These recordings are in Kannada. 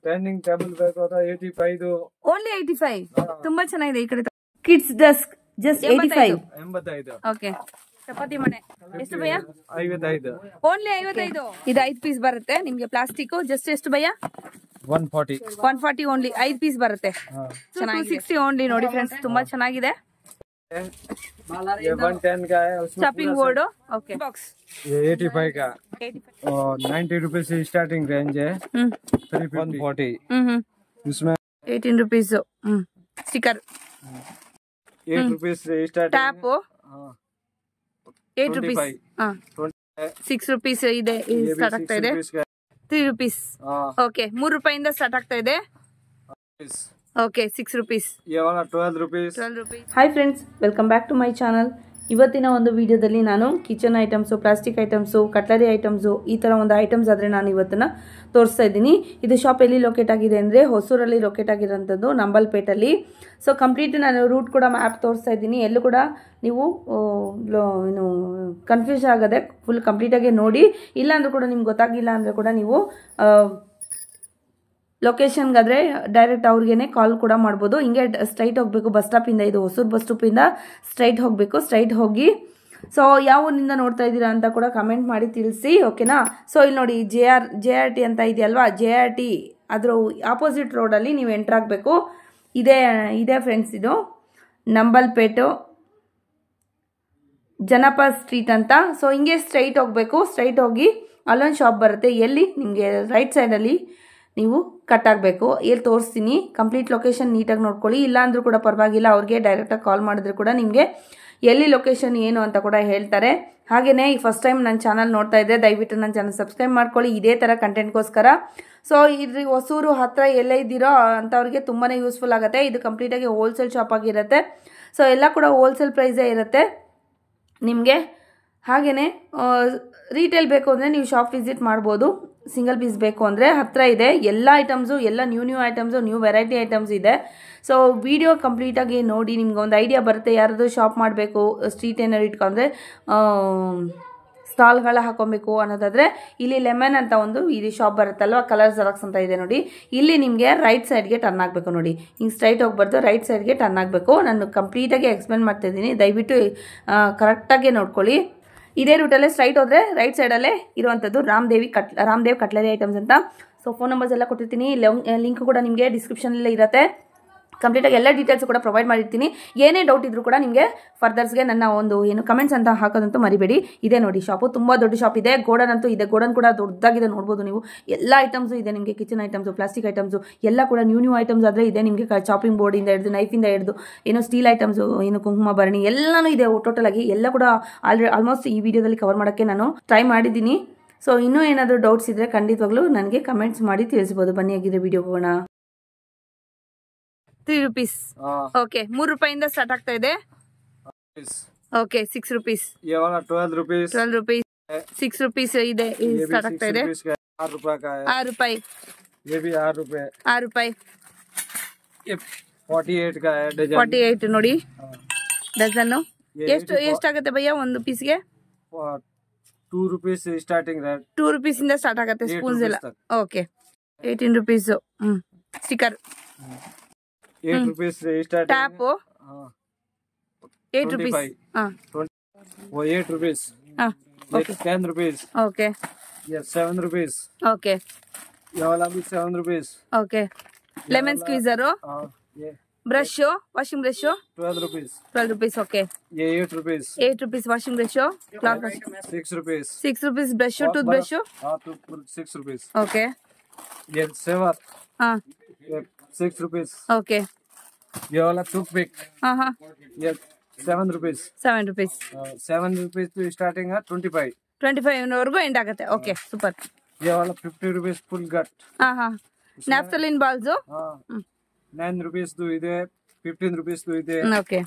ಟರ್ನಿಂಗ್ ಟೇಬಲ್ ಬೇಕು 85 ಓನ್ಲಿ 85 ತುಂಬಾ ಚೆನ್ನಾಗಿದೆ ಈ ಕಡೆ kids desk just 85 okay chapati ಮಣೆ ಎಷ್ಟು ಭಯ್ಯ 55 ಓನ್ಲಿ 55 ಇದು 5 ಪೀಸ್ ಬರುತ್ತೆ ನಿಮಗೆ ಪ್ಲಾಸ್ಟಿಕ್ ಜಸ್ಟ್ ಎಷ್ಟು ಭಯ್ಯ 140 ಓನ್ಲಿ 5 ಪೀಸ್ ಬರುತ್ತೆ ಚೆನ್ನಾಗಿ 260 ಓನ್ಲಿ ನೋಡಿ ಫ್ರೆಂಡ್ಸ್ ತುಂಬಾ ಚೆನ್ನಾಗಿದೆ ये 110 का है उसमें चॉपिंग बोर्ड ओके बॉक्स ये 85 का और 90 रुपए से स्टार्टिंग रेंज है 140 इसमें 18 रुपीस स्टिकर 8 रुपए से स्टार्टिंग टैप 8 रुपीस 6 रुपीस ಇದೆ ಸ್ಟಾರ್ಟ್ ಆಗ್ತಾ ಇದೆ 3 रुपीस ಓಕೆ 3 ರೂಪಾಯಿಂದ ಸ್ಟಾರ್ಟ್ ಆಗ್ತಾ ಇದೆ ಓಕೆ 6 रुपीस ये वाला 12 rupees hi friends welcome back to my channel ಇವತ್ತಿನ ಒಂದು ವಿಡಿಯೋದಲ್ಲಿ ನಾನು kitchen items plastic items cutlery items ಈ ಥರ ಒಂದು ಐಟಮ್ಸ್ ಆದರೆ ನಾನು ಇವತ್ತನ್ನು ತೋರಿಸ್ತಾ ಇದ್ದೀನಿ ಇದು ಶಾಪ್ ಎಲ್ಲಿ ಲೊಕೇಟ್ ಆಗಿದೆ ಅಂದರೆ ಹೊಸೂರಲ್ಲಿ ಲೊಕೇಟ್ ಆಗಿರೋಂಥದ್ದು ನಂಬಲ್ಪೇಟಲ್ಲಿ ಸೊ ಕಂಪ್ಲೀಟ್ ನಾನು ರೂಟ್ ಕೂಡ ಮ್ಯಾಪ್ ತೋರಿಸ್ತಾ ಇದ್ದೀನಿ ಎಲ್ಲೂ ಕೂಡ ನೀವು ಏನು ಕನ್ಫ್ಯೂಸ್ ಆಗದೆ ಫುಲ್ ಕಂಪ್ಲೀಟಾಗಿ ನೋಡಿ ಇಲ್ಲಾಂದ್ರೂ ಕೂಡ ನಿಮ್ಗೆ ಗೊತ್ತಾಗಿಲ್ಲ ಅಂದರೆ ಕೂಡ ನೀವು ಲೊಕೇಶನ್ಗಾದರೆ ಡೈರೆಕ್ಟ್ ಅವ್ರಿಗೇನೆ ಕಾಲ್ ಕೂಡ ಮಾಡ್ಬೋದು ಹಿಂಗೆ ಸ್ಟ್ರೈಟ್ ಹೋಗಬೇಕು ಬಸ್ ಸ್ಟಾಪಿಂದ ಇದು ಹೊಸೂರು ಬಸ್ ಸ್ಟಾಪಿಂದ ಸ್ಟ್ರೈಟ್ ಹೋಗಬೇಕು ಸ್ಟ್ರೈಟ್ ಹೋಗಿ ಸೊ ಯಾವ ಊರಿನಿಂದ ನೋಡ್ತಾ ಇದ್ದೀರಾ ಅಂತ ಕೂಡ ಕಮೆಂಟ್ ಮಾಡಿ ತಿಳಿಸಿ ಓಕೆನಾ ಸೊ ಇಲ್ಲಿ ನೋಡಿ JR T ಅಂತ ಇದೆಯಲ್ವಾ JR T ಅದ್ರ ಆಪೋಸಿಟ್ ರೋಡಲ್ಲಿ ನೀವು ಎಂಟ್ರ್ ಆಗಬೇಕು ಇದೇ ಫ್ರೆಂಡ್ಸ್ ಇದು ನಂಬಲ್ಪೇಟು ಜನಪ ಸ್ಟ್ರೀಟ್ ಅಂತ ಸೊ ಹಿಂಗೆ ಸ್ಟ್ರೈಟ್ ಹೋಗಬೇಕು ಸ್ಟ್ರೈಟ್ ಹೋಗಿ ಅಲ್ಲೊಂದು ಶಾಪ್ ಬರುತ್ತೆ ಎಲ್ಲಿ ನಿಮಗೆ ರೈಟ್ ಸೈಡಲ್ಲಿ ನೀವು ಕಟ್ ಆಗಬೇಕು ಎಲ್ಲಿ ತೋರಿಸ್ತೀನಿ ಕಂಪ್ಲೀಟ್ ಲೊಕೇಶನ್ ನೀಟಾಗಿ ನೋಡ್ಕೊಳ್ಳಿ ಇಲ್ಲಾಂದ್ರೂ ಕೂಡ ಪರವಾಗಿಲ್ಲ ಅವ್ರಿಗೆ ಡೈರೆಕ್ಟಾಗಿ ಕಾಲ್ ಮಾಡಿದ್ರೆ ಕೂಡ ನಿಮಗೆ ಎಲ್ಲಿ ಲೊಕೇಶನ್ ಏನು ಅಂತ ಕೂಡ ಹೇಳ್ತಾರೆ ಹಾಗೆಯೇ ಈ ಫಸ್ಟ್ ಟೈಮ್ ನನ್ನ ಚಾನಲ್ ನೋಡ್ತಾ ಇದ್ದರೆ ದಯವಿಟ್ಟು ನನ್ನ ಚಾನಲ್ ಸಬ್ಸ್ಕ್ರೈಬ್ ಮಾಡ್ಕೊಳ್ಳಿ ಇದೇ ಥರ ಕಂಟೆಂಟ್ಗೋಸ್ಕರ ಸೊ ಇದು ಹೊಸೂರು ಹತ್ತಿರ ಎಲ್ಲೇ ಇದ್ದೀರೋ ಅಂಥವ್ರಿಗೆ ತುಂಬಾ ಯೂಸ್ಫುಲ್ ಆಗುತ್ತೆ ಇದು ಕಂಪ್ಲೀಟಾಗಿ ಹೋಲ್ಸೇಲ್ ಶಾಪ್ ಆಗಿರುತ್ತೆ ಸೊ ಎಲ್ಲ ಕೂಡ ಹೋಲ್ಸೇಲ್ ಪ್ರೈಸೇ ಇರುತ್ತೆ ನಿಮಗೆ ಹಾಗೆಯೇ ರೀಟೇಲ್ ಬೇಕು ಅಂದರೆ ನೀವು ಶಾಪ್ ವಿಸಿಟ್ ಮಾಡ್ಬೋದು ಸಿಂಗಲ್ ಪೀಸ್ ಬೇಕು ಅಂದರೆ ಹತ್ತಿರ ಇದೆ ಎಲ್ಲ ಐಟಮ್ಸು ಎಲ್ಲ new items new variety items ಇದೆ ಸೊ ವಿಡಿಯೋ ಕಂಪ್ಲೀಟಾಗಿ ನೋಡಿ ನಿಮ್ಗೆ ಒಂದು ಐಡಿಯಾ ಬರುತ್ತೆ ಯಾರಾದರೂ ಶಾಪ್ ಮಾಡಬೇಕು ಸ್ಟ್ರೀಟ್ ಏನಾದ್ರು ಇಟ್ಕೊಂಡ್ರೆ ಸ್ಟಾಲ್ಗಳ ಹಾಕೊಬೇಕು ಅನ್ನೋದಾದರೆ ಇಲ್ಲಿ ಲೆಮನ್ ಅಂತ ಒಂದು ಇದು ಶಾಪ್ ಬರುತ್ತಲ್ವ ಕಲರ್ ಜೆರಾಕ್ಸ್ ಅಂತ ಇದೆ ನೋಡಿ ಇಲ್ಲಿ ನಿಮಗೆ ರೈಟ್ ಸೈಡ್ಗೆ ಟರ್ನ್ ಆಗಬೇಕು ನೋಡಿ ಹಿಂಗೆ ಸ್ಟ್ರೈಟ್ ಹೋಗ್ಬಾರ್ದು ರೈಟ್ ಸೈಡ್ಗೆ ಟರ್ನ್ ಆಗಬೇಕು ನಾನು ಕಂಪ್ಲೀಟಾಗಿ ಎಕ್ಸ್ಪ್ಲೇನ್ ಮಾಡ್ತಾಯಿದ್ದೀನಿ ದಯವಿಟ್ಟು ಕರೆಕ್ಟಾಗಿ ನೋಡ್ಕೊಳ್ಳಿ ಇದೇ ರೂಟಲ್ಲೇ ಸ್ಟ್ರೈಟ್ ಹೋದರೆ ರೈಟ್ ಸೈಡಲ್ಲೇ ಇರುವಂಥದ್ದು ರಾಮದೇವ್ ಕಟ್ಲರಿ ಐಟಮ್ಸ್ ಅಂತ ಸೊ ಫೋನ್ ನಂಬರ್ಸ್ ಎಲ್ಲ ಕೊಟ್ಟಿರ್ತೀನಿ ಲಿಂಕ್ ಕೂಡ ನಿಮಗೆ ಡಿಸ್ಕ್ರಿಪ್ಷನಲ್ಲೇ ಇರುತ್ತೆ ಕಂಪ್ಲೀಟಾಗಿ ಎಲ್ಲ ಡೀಟೇಲ್ಸ್ ಕೂಡ ಪ್ರೊವೈಡ್ ಮಾಡಿರ್ತೀನಿ ಏನೇ ಡೌಟ್ ಇದ್ರೂ ಕೂಡ ನಿಮಗೆ ಫರ್ದರ್ಸ್ಗೆ ನನ್ನ ಒಂದು ಏನು ಕಮೆಂಟ್ಸ್ ಅಂತ ಹಾಕೋದಂತೂ ಮರಿಬೇಡಿ ಇದೆ ನೋಡಿ ಶಾಪು ತುಂಬ ದೊಡ್ಡ ಶಾಪ್ ಇದೆ ಗೋಡನ್ ಅಂತೂ ಇದೆ ಗೋಡನ್ ಕೂಡ ದೊಡ್ಡದಾಗಿದೆ ನೋಡ್ಬೋದು ನೀವು ಎಲ್ಲ ಐಟಮ್ಸು ಇದೆ ನಿಮಗೆ ಕಿಚನ್ ಐಟಮ್ಸು ಪ್ಲಾಸ್ಟಿಕ್ ಐಟಮ್ಸು ಎಲ್ಲ ಕೂಡ ನ್ಯೂ ಐಟಮ್ಸ್ ಆದರೆ ಇದೆ ನಿಮಗೆ ಚಾಪಿಂಗ್ ಬೋರ್ಡಿಂದ ಹಿಡಿದು ನೈಫಿಂದ ಹಿಡಿದು ಏನೋ ಸ್ಟೀಲ್ ಐಟಮ್ಸು ಏನು ಕುಂಕುಮ ಭರಣಿ ಎಲ್ಲನೂ ಇದೆ ಟೋಟಲ್ ಆಗಿ ಎಲ್ಲ ಕೂಡ ಆಲ್ಮೋಸ್ಟ್ ಈ ವಿಡಿಯೋದಲ್ಲಿ ಕವರ್ ಮಾಡೋಕ್ಕೆ ನಾನು ಟ್ರೈ ಮಾಡಿದ್ದೀನಿ ಸೊ ಇನ್ನೂ ಏನಾದರೂ ಡೌಟ್ಸ್ ಇದ್ದರೆ ಖಂಡಿತವಾಗ್ಲೂ ನನಗೆ ಕಮೆಂಟ್ಸ್ ಮಾಡಿ ತಿಳಿಸ್ಬೋದು ಬನ್ನಿ ಆಗಿದ್ರೆ ವಿಡಿಯೋ ಹೋಗೋಣ 3 रुपीस ओके 3 ರೂಪಾಯಿಂದ ಸ್ಟಾರ್ಟ್ ಆಗ್ತಾ ಇದೆ ಓಕೆ 6 रुपीस ये वाला 12 रुपीस 6 रुपीस ಇದೆ ಸ್ಟಾರ್ಟ್ ಆಗ್ತಾ ಇದೆ 8 रुपए का है 8 रुपए ये भी 8 रुपए 8 रुपए ये 48 का है डजन 48 ನೋಡಿ ಡಜನ್ ಎಷ್ಟಾಗುತ್ತೆ ಭಯ್ಯ ಒಂದು ಪೀಸ್ಗೆ 2 रुपीस स्टार्टिंग है 2 रुपीस ಇಂದ ಸ್ಟಾರ್ಟ್ ಆಗುತ್ತೆ ಸ್ಪೂನ್ಸ್ ಎಲ್ಲ okay 18 rupees sticker 8 rupees starting tap 8 rupees वो 8 रुपीस ओके 10 रुपीस ओके ये 7 रुपीस ओके ये वाला भी 7 रुपीस ओके लेमन स्क्वीजर ये brush washing brush 12 rupees 12 rupees okay ये 8 rupees 8 rupees washing brush cloth 6 rupees 6 rupees brush tooth brush हां 6 रुपीस ओके ये 7 हां 6 रुपीस ओके ये वाला टूथपिक हाँ हाँ ये 7 रुपीस 7 रुपीस 7 रुपीस तो स्टार्टिंग है 25 वರೆಗೂ ಎಂಡ್ ಆಗುತ್ತೆ ಓಕೆ ಸೂಪರ್ ये वाला 50 रुपीस फुल गट हाँ हाँ नैप्थलिन बाल्स हाँ 9 रुपीस तो इधे 15 रुपीस तो इधे ओके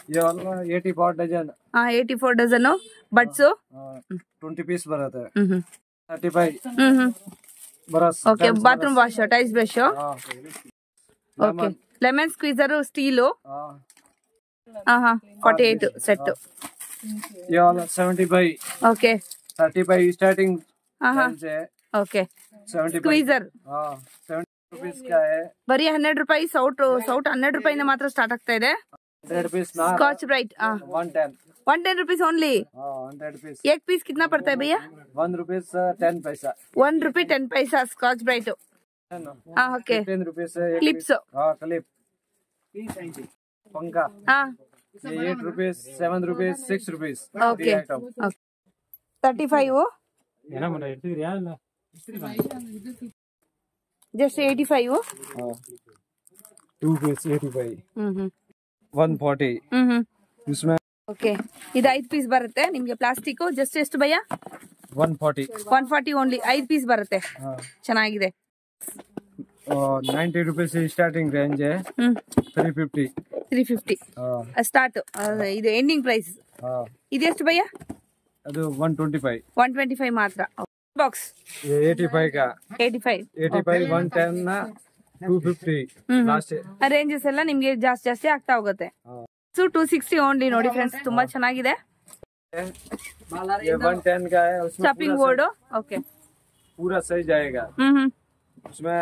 ये वाला 84 डजन हाँ 84 डजन बट्स 20 पीस बरता है 35 brush okay bathroom wash tiles brush okay lemon squeezer steel हाँ 48 सेट ये वाला 75 ओके 35 स्टार्टिंग हाँ हाँ ओके 75 स्क्वीजर हाँ रुपीस का है। ಬರೀ 12 ರೂಪಾಯಿ ಸೌಟ್ 12 ರೂಪಾಯಿಂದ ಮಾತ್ರ ಸ್ಟಾರ್ಟ್ ಆಗ್ತಾ ಇದೆ 100 रुपीस ना Scotch Brite 110 110 rupees only 100 rupees. एक पीस कितना पड़ता है भैया 1 रुपीस 10 पैसा 1 रुपी 10 पैसा स्कॉच ब्राइट हाँ ओके 15 रुपीस क्लिप्स हाँ क्लिप पंखा हाँ 8 rupees 7 rupees 6 rupees okay 35 just 85 2 piece 85 140 इसमें ಓಕೆ ಇದು 5 ಪೀಸ್ ಬರುತ್ತೆ ನಿಮಗೆ ಪ್ಲಾಸ್ಟಿಕ್ ಜಸ್ಟ್ ಎಷ್ಟು ಭಯ್ಯ 140 140 ಓನ್ಲಿ 5 ಪೀಸ್ ಬರುತ್ತೆ ಚೆನ್ನಾಗಿದೆ 90 रुपीस स्टार्टिंग रेंज है 350 350 ಸ್ಟಾರ್ಟ್ ಇದು ಎಂಡಿಂಗ್ ಪ್ರೈಸ್ ಇದೆಷ್ಟು ಭಯ್ಯ ಅದು 125 125 ಮಾತ್ರ ಬಾಕ್ಸ್ 85 का 85 110 ना 250 लास्ट ರೇಂಜಸ್ ಎಲ್ಲ ನಿಮ್ಗೆ ಜಾಸ್ತಿ ಆಗ್ತಾ ಹೋಗುತ್ತೆ ಸೊ 260 ಓನ್ಲಿ ನೋಡಿ ಫ್ರೆಂಡ್ಸ್ ತುಂಬಾ ಚೆನ್ನಾಗಿದೆ ये 110 का है उसमें ಶಾಪಿಂಗ್ ಬೋರ್ಡ್ ಓಕೆ पूरा साइज आएगा उसमें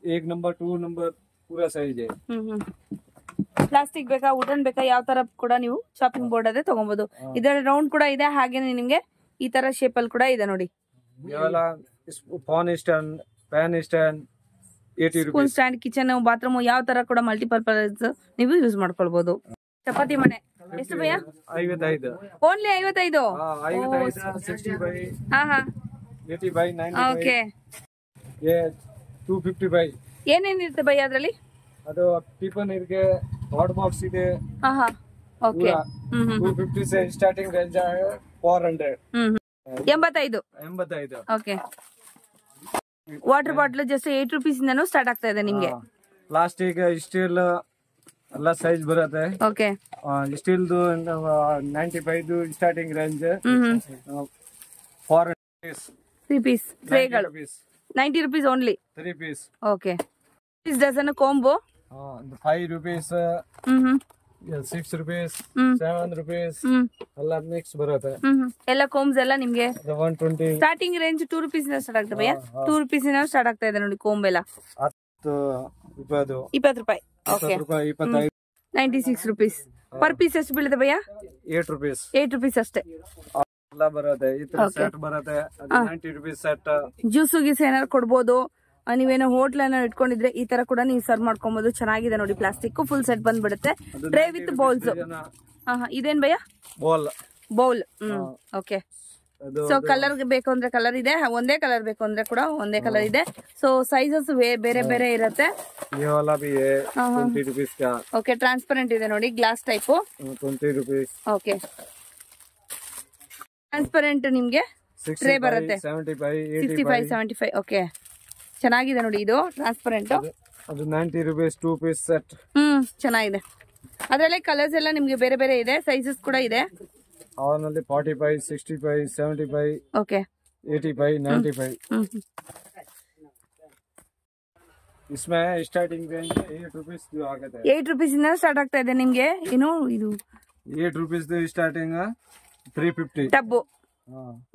1 नंबर 2 नंबर पूरा साइज है ಪ್ಲಾಸ್ಟಿಕ್ ಬೇಕಾ ವುಡನ್ ಬೇಕಾ ಯಾವ ತರ ಕೂಡ ನೀವು ಶಾಪಿಂಗ್ ಬೋರ್ಡ್ ಅದೇ ತಗೊಬಹುದು ಇದರ ರೌಂಡ್ ಕೂಡ ಇದೆ ಹಾಗೇನೆ ನಿಮ್ಗೆ ಈ ತರ ಶೇಪ್ ಅಲ್ಲಿ ಕೂಡ ಇದೆ ನೋಡಿ ये वाला phone stand pen stand 80 spoon rupees stand kitchen bathroom ಯಾವ ತರ ಕೂಡ ಮಲ್ಟಿಪರ್ಪಸ್ ನೀವು ಯೂಸ್ ಮಾಡ್ಕೊಳ್ಬಹುದು ಚಪಾತಿ ಮನೆ ಎಷ್ಟು ಭಯ್ಯ 55 ಓನ್ಲಿ 55 55 65 ಹಾ ಹಾ 85 95 ಓಕೆ ये 255 ಏನೇನಿರುತ್ತೆ ಭಯ್ಯ ಅದ್ರಲ್ಲಿ ಅದು ಟಿಫನ್ ಇರ್ಗೆ ಹಾಟ್ ಬಾಕ್ಸ್ ಇದೆ ಹಾ ಹಾ ಓಕೆ 250 से स्टार्टिंग रेंज है 400 85 okay water bottle just 8 rupees ಇಂದನೂ ಸ್ಟಾರ್ಟ್ ಆಗ್ತಾ ಇದೆ ನಿಮ್ಗೆ ಪ್ಲಾಸ್ಟಿಕ್ ಸ್ಟೀಲ್ ಎಲ್ಲ ಸೈಜ್ ಬರುತ್ತೆ okay steel 95 starting range 400 3 piece ಟ್ರೇಗಳು 90 rupees only 3 piece okay is dozen combo 5 rupees 6 rupees 7 rupees ಎಲ್ಲ ಮಿಕ್ಸ್ ಬರುತ್ತೆ ಎಲ್ಲ ಕೋಮ್ಸ್ ಎಲ್ಲ ನಿಮ್ಗೆ 120 ಸ್ಟಾರ್ಟಿಂಗ್ ರೇಂಜ್ 2 ರೂಪೀಸ್ ಇಂದ ಸ್ಟಾರ್ಟ್ ಆಗ್ತದೆ ಭಯ್ಯ 2 ರೂಪೀಸ್ ಇಂದ ಸ್ಟಾರ್ಟ್ ಆಗ್ತಾ ಇದೆ ನೋಡಿ ಕೋಂಬ್ ಎಲ್ಲ 10 20 ರೂಪಾಯಿ ಓಕೆ 25 96 ರೂಪೀಸ್ ಪರ್ ಪೀಸ್ ಎಷ್ಟು ಬೀಳುತ್ತೆ ಭಯ್ಯ 8 ರೂಪೀಸ್ 8 ರೂಪೀಸ್ ಅಷ್ಟೇ ಎಲ್ಲ ಬರುತ್ತೆ ಈ ತರ ಸೆಟ್ ಬರುತ್ತೆ 90 ರೂಪೀಸ್ ಸೆಟ್ ಜ್ಯೂಸು ಗೀಸ್ ಏನಾದ್ರು ಕೊಡ್ಬೋದು ನೀವೇನೋ ಹೋಟ್ಲ್ ಏನಾದ್ರು ಇಟ್ಕೊಂಡಿದ್ರೆ ಈ ತರ ಕೂಡ ನೀವು ಸರ್ವ್ ಮಾಡ್ಕೊಬಹುದು ಚೆನ್ನಾಗಿದೆ ನೋಡಿ ಪ್ಲಾಸ್ಟಿಕ್ ಫುಲ್ ಸೆಟ್ ಬಂದ್ಬಿಡುತ್ತೆ ಟ್ರೇ ವಿತ್ ಬೌಲ್ಸ್ ಇದೇನ್ bhaiya bowl okay so colour ಬೇಕು ಅಂದ್ರೆ ಕಲರ್ ಇದೆ ಒಂದೇ ಕಲರ್ ಬೇಕು ಅಂದ್ರೆ ಕೂಡ ಒಂದೇ ಕಲರ್ ಇದೆ ಸೊ ಸೈಜಸ್ ಬೇರೆ ಬೇರೆ ಇರುತ್ತೆ ಓಕೆ ಟ್ರಾನ್ಸ್ಪರೆಂಟ್ ಇದೆ ನೋಡಿ glass type 20 rupees okay transparent ನಿಮ್ಗೆ ಟ್ರೇ ಬರುತ್ತೆ 65 75 ಓಕೆ ಚೆನ್ನಾಗಿದೆ ನೋಡಿ ಇದು ಟ್ರಾನ್ಸ್ಪರೆಂಟ್ ಅದು 90 ರೂಪೀಸ್ 2 ಪೀಸ್ ಸೆಟ್ ಚೆನ್ನಾಗಿದೆ ಅದರಲ್ಲೇ ಕಲರ್ಸ್ ಎಲ್ಲ ನಿಮ್ಗೆ ಬೇರೆ ಬೇರೆ ಇದೆ ಸೈಜಸ್ ಕೂಡ ಇದೆ ಅವನಲ್ಲಿ 45 65 75 ಓಕೆ 85 95 इसमें स्टार्टिंग रेंज 8 रुपीस ಆಗುತ್ತೆ 8 ರೂಪೀಸ್ ಇಂದ ಸ್ಟಾರ್ಟ್ ಆಗ್ತಾ ಇದೆ ನಿಮ್ಗೆ ಏನು ಇದು 8 ರೂಪೀಸ್ ಸ್ಟಾರ್ಟಿಂಗ್ 350 ಟಬ್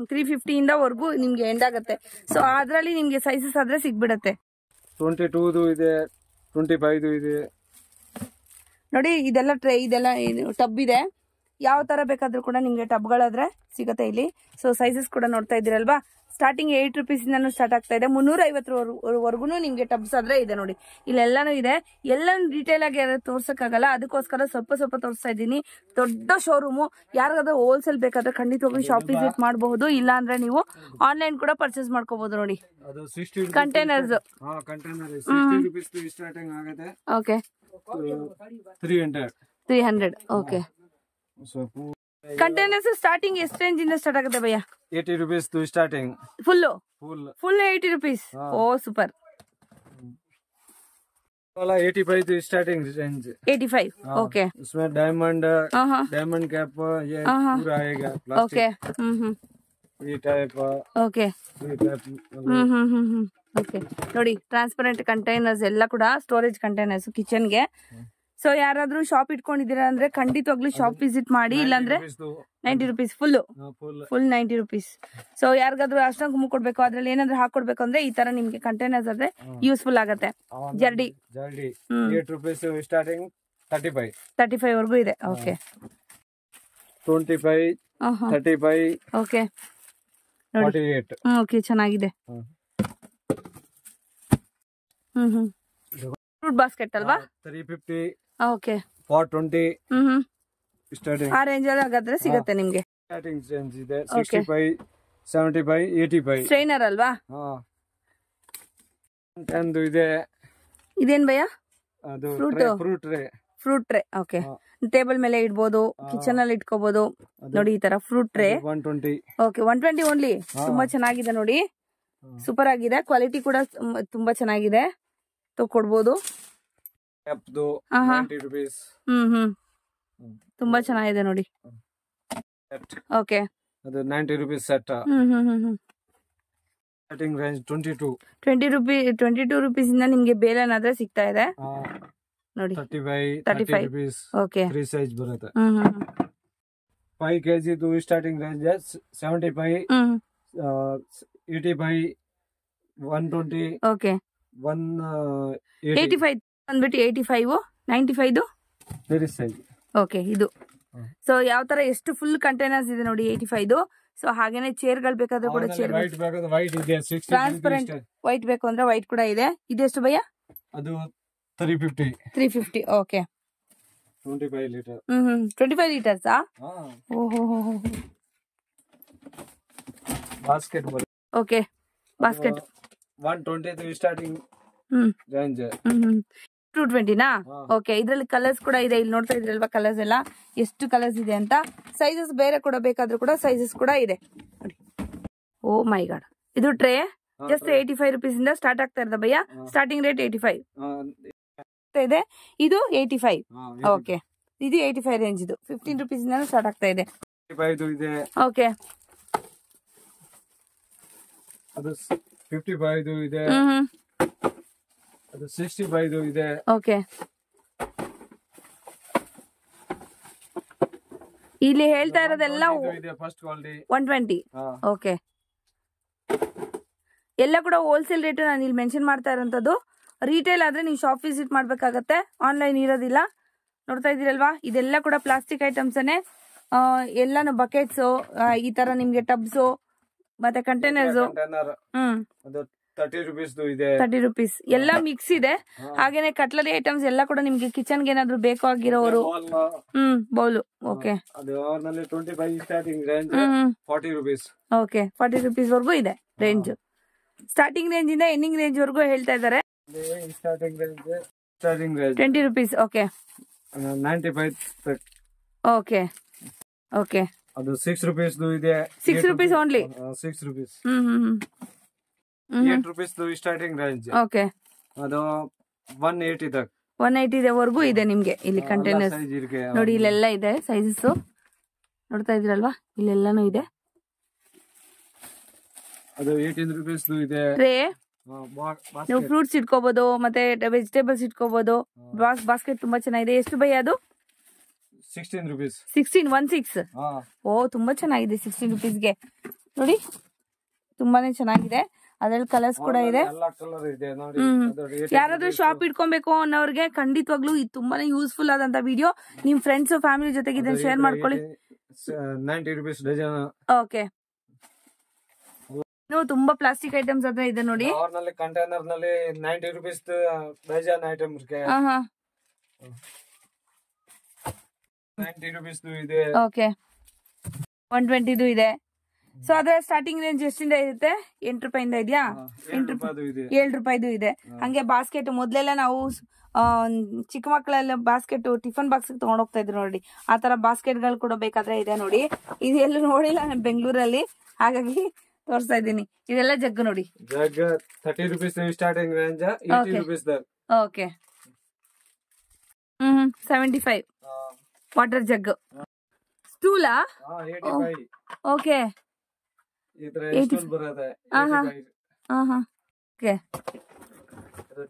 350 ಇಂದ ವರ್ಗೂ ನಿಮ್ಗೆ ಎಂಡ್ ಆಗುತ್ತೆ ಸೊ ಅದ್ರಲ್ಲಿ ನಿಮ್ಗೆ ಸೈಜಸ್ ಆದ್ರೆ ಸಿಗ್ಬಿಡತ್ತೆ 22 ಇದೆ 25 ಇದೆ ನೋಡಿ ಇದೆಲ್ಲ ಟ್ರೇ ಇದೆಲ್ಲ ಟಬ್ ಇದೆ ಯಾವ ತರ ಬೇಕಾದ್ರೂ ಕೂಡ ನಿಮ್ಗೆ ಟಬ್ಗಳಾದ್ರೆ ಸಿಗುತ್ತೆ ಇಲ್ಲಿ ಸೊ ಸೈಜಸ್ ಕೂಡ ನೋಡ್ತಾ ಇದ್ದೀರಲ್ವಾ ಸ್ಟಾರ್ಟಿಂಗ್ 8 ರೂಪೀಸ್ ಇಂದ ಸ್ಟಾರ್ಟ್ ಆಗ್ತಾ ಇದೆ 350 ವರ್ಗು ನಿಮ್ಗೆ ಟಬ್ಸ್ ಆದ್ರೆ ಇದೆ ನೋಡಿ ಇಲ್ಲೆಲ್ಲಾನು ಇದೆ ಎಲ್ಲ ಡೀಟೇಲ್ ಆಗಿ ತೋರ್ಸಕ್ಕಾಗಲ್ಲ ಅದಕ್ಕೋಸ್ಕರ ಸ್ವಲ್ಪ ತೋರಿಸ್ತಾ ಇದ್ದೀನಿ ದೊಡ್ಡ ಶೋರೂಮು ಯಾರಿಗಾದ್ರೂ ಹೋಲ್ಸೇಲ್ ಬೇಕಾದ್ರೆ ಖಂಡಿತವಾಗಿ ಶಾಪ್ ವಿಸಿಟ್ ಮಾಡಬಹುದು ಇಲ್ಲ ಅಂದ್ರೆ ನೀವು ಆನ್ಲೈನ್ ಕೂಡ ಪರ್ಚೇಸ್ ಮಾಡ್ಕೋಬಹುದು ನೋಡಿ containers okay 300 okay containers starting ಎಷ್ಟು ರೇಂಜ್ ಇಂದ ಸ್ಟಾರ್ಟ್ ಆಗುತ್ತೆ ಭಯ್ಯ 80 rupees starting full 80 rupees oh super वाला 85 स्टार्टिंग रेंज 85 ओके उसमें डायमंड कैप ये पूरा आएगा ओके ये टाइप ओके ಓಕೆ ನೋಡಿ ಟ್ರಾನ್ಸ್ಪರೆಂಟ್ ಕಂಟೈನರ್ಸ್ ಎಲ್ಲ ಕೂಡ ಸ್ಟೋರೇಜ್ ಕಂಟೈನರ್ಸ್ ಕಿಚನ್ ಗೆ ಸೊ ಯಾರಾದ್ರೂ ಶಾಪ್ ಇಟ್ಕೊಂಡಿದ್ದೀರಾ ಅಂದ್ರೆ ಖಂಡಿತವಾಗ್ಲೂ ಶಾಪ್ ವಿಸಿಟ್ ಮಾಡಿ. ಇಲ್ಲಾಂದ್ರೆ 90 rupees ಫುಲ್ 90 rupees. ಸೊ ಯಾರಿಗಾದ್ರೂ ಅರ್ಶಿನ ಕುಂಕುಮ ಕೊಡ್ಬೇಕು, ಅದ್ರಲ್ಲಿ ಏನಾದ್ರು ಹಾಕೊಡ್ಬೇಕು ಅಂದ್ರೆ ಈ ತರ ನಿಮ್ಗೆ ಕಂಟೈನರ್ಸ್ ಆದ್ರೆ ಯೂಸ್ಫುಲ್ ಆಗತ್ತೆ. ಜರ್ಡಿ 8 rupees ಸ್ಟಾರ್ಟಿಂಗ್ 35 ವರ್ಗೂ ಇದೆ. Okay 25 35 okay 48. ಓಕೆ ಚೆನ್ನಾಗಿದೆ. ಫ್ರೂಟ್ ಬಾಸ್ಕೆಟ್ ಅಲ್ವಾ? 350 ಓಕೆ 420 ಸ್ಟಾರ್ಟಿಂಗ್ ಆ ರೇಂಜ್ ಅಲ್ಲಿ ಹಾಗಾದ್ರೆ ಸಿಗುತ್ತೆ ನಿಮ್ಗೆ. ಸ್ಟಾರ್ಟಿಂಗ್ ರೇಂಜ್ ಇದೆ 65 75 85. ಸ್ಟ್ರೈನರ್ ಅಲ್ವಾ? ಒಂದು ಇದೆ. ಇದೇನ್ ಭಯ? ಅದು ಫ್ರೂಟ್ ಟ್ರೇ. ಓಕೆ ಟೇಬಲ್ ಮೇಲೆ ಇಡ್ಬೋದು, ಕಿಚನ್ ಅಲ್ಲಿ ಇಟ್ಕೋಬಹುದು. ನೋಡಿ ಈ ತರ ಫ್ರೂಟ್ ಟ್ರೇ 120. Okay 120 only. ತುಂಬಾ ಚೆನ್ನಾಗಿದೆ ನೋಡಿ, ಸೂಪರ್ ಆಗಿದೆ. ಕ್ವಾಲಿಟಿ ಕೂಡ ತುಂಬಾ ಚೆನ್ನಾಗಿದೆ, ಕೊಡ್ಬೋದು. 90 rupees. ತುಂಬಾ ಚೆನ್ನಾಗಿದೆ ನೋಡಿ. ಓಕೆ ಅದು 90 rupees set. Starting range 22 rupees ಇಂದ ನಿಮ್ಗೆ ಬೇಲನಾದ್ರೆ ಸಿಗ್ತಾ ಇದೆ ನೋಡಿ. 35 rupees. ಓಕೆ 3 ಸೈಜ್ ಬರುತ್ತೆ. 5 kg ಇದು ಸ್ಟಾರ್ಟಿಂಗ್ ರೇಂಜ್ 75 85 120. ಓಕೆ 185 ಬಂದ್ಬಿಟ್ಟು 85 95 ವೆರಿ ಸೈಜ್. ಓಕೆ ಇದು. ಸೊ ಯಾವ ತರ ಎಷ್ಟು ಫುಲ್ ಕಂಟೈನರ್ಸ್ ಇದೆ ನೋಡಿ 85. ಸೊ ಹಾಗೇನೆ ಚೇರ್ ಗಳು ಬೇಕಾದ್ರೂ ಕೂಡ ಚೇರ್ ವೈಟ್ ಬೇಕಾದ್ರೆ ವೈಟ್ ಇದೆ. ಟ್ರಾನ್ಸ್ಪರೆಂಟ್ ವೈಟ್ ಬೇಕು ಅಂದ್ರೆ ವೈಟ್ ಕೂಡ ಇದೆ. ಇದೆಷ್ಟು ಭಯ್ಯ? ಅದು 350. Okay 25 litre. 25 ಲೀಟರ್ಸ್. ಓಹೋ basket okay basket 120 starting range. 220 ನಾ? ಓಕೆ ಇದ್ರಲ್ಲಿ ಕಲರ್ಸ್ ಕೂಡ ಇದೆ. ಇಲ್ಲಿ ನೋಡ್ತಾ ಇದ್ರಲ್ವಾ ಕಲರ್ಸ್ ಎಲ್ಲ ಎಷ್ಟು ಕಲರ್ಸ್ ಇದೆ ಅಂತ. ಸೈಜಸ್ ಬೇರೆ ಕೂಡ ಬೇಕಾದ್ರೂ ಕೂಡ ಸೈಜಸ್ ಕೂಡ ಇದೆ ನೋಡಿ. ಓ ಮೈ ಗಾಡ್. ಇದು ಟ್ರೇ ಜಸ್ಟ್ 85 rupees ಇಂದ ಸ್ಟಾರ್ಟ್ ಆಗ್ತಾ ಇರೋದ ಭಯ್ಯ. ಸ್ಟಾರ್ಟಿಂಗ್ ರೇಟ್ 85 ಇದೆ. ಇದು 85. ಓಕೆ ಇದು 85 ರೇಂಜ್. ಇದು 15 rupees ಇಂದ ಸ್ಟಾರ್ಟ್ ಆಗ್ತಾ ಇದೆ. ಓಕೆ ಅದು 55 ಇದೆ. ಅದು 65 ಇದೆ. ಓಕೆ ಇಲ್ಲಿ ಹೇಳ್ತಾ ಇರೋದೆಲ್ಲ ಫಸ್ಟ್ ಕ್ವಾಲಿಟಿ 120. ಓಕೆ ಎಲ್ಲ ಕೂಡ ಹೋಲ್ಸೇಲ್ ರೇಟ್ ನಾನು ಇಲ್ಲಿ ಮೆನ್ಷನ್ ಮಾಡ್ತಾ ಇರೋಂಥದ್ದು. ರಿಟೇಲ್ ಆದ್ರೆ ನೀವು ಶಾಪ್ ವಿಸಿಟ್ ಮಾಡ್ಬೇಕಾಗತ್ತೆ, ಆನ್ಲೈನ್ ಇರೋದಿಲ್ಲ. ನೋಡ್ತಾ ಇದೀರಲ್ವಾ ಇದೆಲ್ಲ ಕೂಡ ಪ್ಲಾಸ್ಟಿಕ್ ಐಟಮ್ಸ್. ಎಲ್ಲಾನು ಬಕೆಟ್ಸ್, ಈ ತರ ನಿಮ್ಗೆ ಟಬ್ಸ್ ಮತ್ತೆ ಕಂಟೈನರ್ಸ್ 30 rupees ಎಲ್ಲ ಮಿಕ್ಸ್ ಇದೆ. ಹಾಗೇನೆ ಕಟ್ಲರಿ ಐಟಮ್ಸ್ ಎಲ್ಲ ಕೂಡ ನಿಮ್ಗೆ ಕಿಚನ್ ಗೆ ಏನಾದ್ರು ಬೇಕಾಗಿರೋರು bowl. Okay 40 rupees. Okay 40 rupees ವರ್ಗೂ ಇದೆ ರೇಂಜ್. ಸ್ಟಾರ್ಟಿಂಗ್ ರೇಂಜ್ ಇಂದ ಎಂಡಿಂಗ್ ರೇಂಜ್ ವರ್ಗೂ ಹೇಳ್ತಾ ಇದ್ದಾರೆ. 20 rupees. ಓಕೆ 95. ಓಕೆ ಓಕೆ ಅದು 6 rupees ಇದೆ. 6 rupees only. 6 rupees. 8 rupees starting range. Okay ಅದು 180 ವರ್ಗೂ ಇದೆ ನಿಮ್ಗೆ ಇಲ್ಲಿ ಕಂಟೈನರ್ಸ್ ನೋಡಿ. ಇಲ್ಲೆಲ್ಲ ಇದೆ ಸೈಜಸ್ ನೋಡ್ತಾ ಇದೀರಲ್ವಾ, ಇಲ್ಲೆಲ್ಲಾನು ಇದೆ. ಅದು 18 rupees ಇದೆ. ಟ್ರೇ ನೀವು ಫ್ರೂಟ್ಸ್ ಇಟ್ಕೋಬಹುದು, ಮತ್ತೆ ವೆಜಿಟೇಬಲ್ಸ್ ಇಟ್ಕೋಬಹುದು. ಬಾಸ್ಕೆಟ್ ತುಂಬಾ ಚೆನ್ನಾಗಿದೆ. ಎಷ್ಟು ಭಯ ಅದು? 16 rupees. 16. ಓ ತುಂಬಾ ಚೆನ್ನಾಗಿದೆ 16 rupeesಗೆ ನೋಡಿ, ತುಂಬಾನೇ ಚೆನ್ನಾಗಿದೆ. ಅದ್ರಲ್ಲಿ ಕಲರ್ಸ್ ಕೂಡ ಇದೆ. ಯಾರಾದ್ರೂ ಶಾಪ್ ಇಟ್ಕೊಬೇಕು ಅನ್ನೋರ್ಗೆ ಖಂಡಿತವಾಗ್ಲೂ ಇದು ತುಂಬಾನೇ ಯೂಸ್ಫುಲ್ ಆದಂತ ವಿಡಿಯೋ. ನಿಮ್ ಫ್ರೆಂಡ್ಸ್ ಫ್ಯಾಮಿಲಿ ಜೊತೆಗೆ ಇದನ್ನ ಶೇರ್ ಮಾಡ್ಕೊಳ್ಳಿ. 90 rupees ಡಜನ್. ಓಕೆ ತುಂಬಾ ಪ್ಲಾಸ್ಟಿಕ್ ಐಟಮ್ಸ್ ಅದ್ರ ಇದೆ ನೋಡಿ. ಕಂಟೈನರ್ ನಲ್ಲಿ 90 rupees ಡಜನ್ ಐಟಮ್ 90 rupees ಇದೆ. ಓಕೆ 120 ಇದೆ. ಸೊ ಅದರ ಸ್ಟಾರ್ಟಿಂಗ್ ರೇಂಜ್ ಎಷ್ಟಿಂದ ಇರುತ್ತೆ? 8 ರೂಪಾಯಿಂದ ಇದೆಯಾ? 7 ರೂಪಾಯಿದು ಇದೆ. ಹಂಗೆ ಬಾಸ್ಕೆಟ್ ಮೊದ್ಲೆಲ್ಲ ನಾವು ಚಿಕ್ಕ ಮಕ್ಕಳೆಲ್ಲ ಬಾಸ್ಕೆಟ್ ಟಿಫನ್ ಬಾಕ್ಸ್ ತಗೊಂಡ್ ಹೋಗ್ತಾ ಇದ್ರು ನೋಡಿ. ಆ ತರ ಬಾಸ್ಕೆಟ್ ಗಳು ಕೂಡ ಬೇಕಾದ್ರೆ ಇದೆ ನೋಡಿ. ಇದೆಲ್ಲೂ ನೋಡಿಲ್ಲ ನಾನು ಬೆಂಗಳೂರಲ್ಲಿ, ಹಾಗಾಗಿ ತೋರಿಸ್ತಾ ಇದ್ದೀನಿ. ಇದೆಲ್ಲ ಜಗ್ ನೋಡಿ. 30 rupees starting range. 80 rupees. Okay 75 water jug. ಸ್ಟೂಲಾ? ಓಕೆ